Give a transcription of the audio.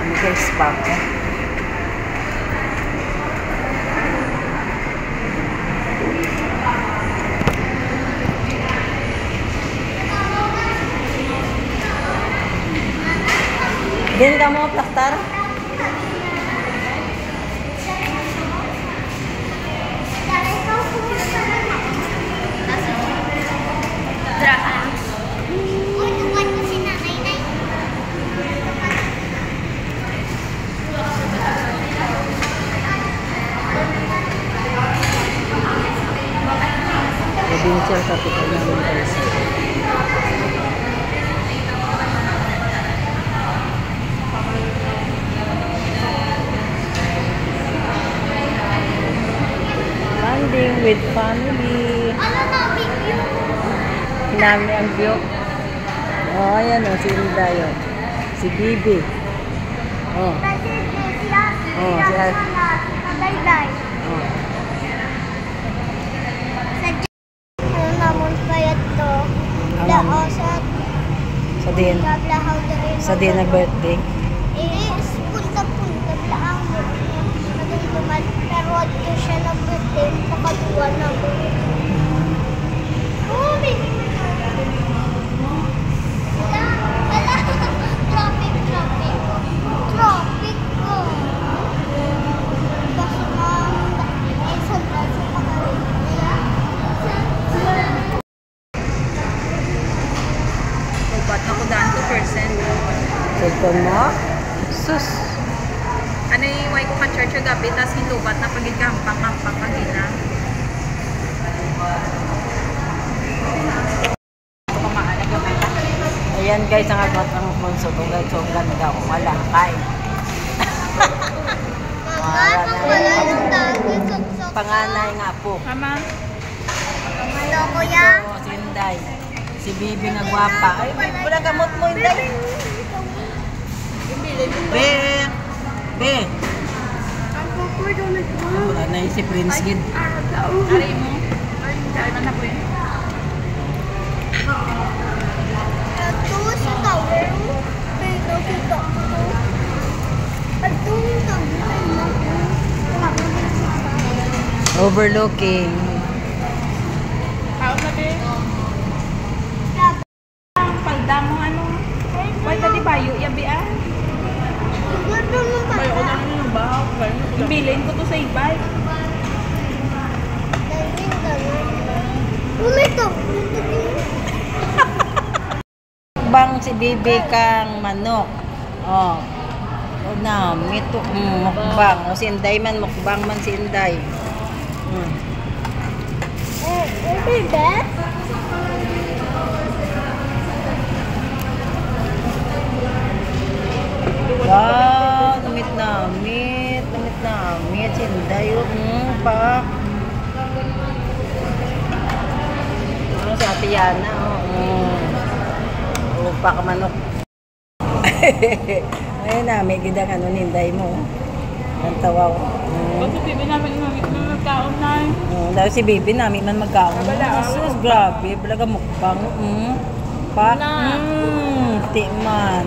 Ini guys, bako. Din ka mo, plastar? Provincial capital namin guys. Landing with family. Hinami ang view. Oh, ayan o, si Inday o. Si Bibi. Oh. Oh, si Al. Oh. Sa din nag-birthday. Punta-punta lang mo. Pero ito siya nag-birthday. Pakaduwa na mo. Oh, baby. Wala. Traffic ko. Basta isang braso pa kami. Ubat ako daan 2%. Ito mo? Sus! Ano yung iway ko ka-church yung gabi, tapos hintubat na pagigkampang-kampang pagina. Ayan guys, ang agot ang punso ko guys. So, ang ganda ko. Wala. Kain. Wala yung dami. Panganay nga po. Mama? Hello, kuya. So, si Inday. Si Bibi nga gwapa. Ay, wala gamot mo, Inday. Be. Wala na si Prince Gid. Ari mo? Dari man na po yun. Ito sa tower. Pero kita ko. Ito yung tower. Overlooking. Kao na be? Ang palda mo ano? Why tadi bayo ya be ah? Bayo ko na yung bahaw. Bilhin ko to sa ibay. Umito. Bang si Bibi kang manok. Oh. O na, mito mukbang. O si Inday man, mukbang man si Inday. Bebe? Wow, namit si Inday. Pa. Ano si Ate Yana? Pa ka manok. Ayun na, may gidang ano ninday mo. Ang tawaw. Kasi bibi namin magkaon na. Dahil si Bibi namin man magkaon. Sus, grabe. Balaga mukbang. Pa. Timan.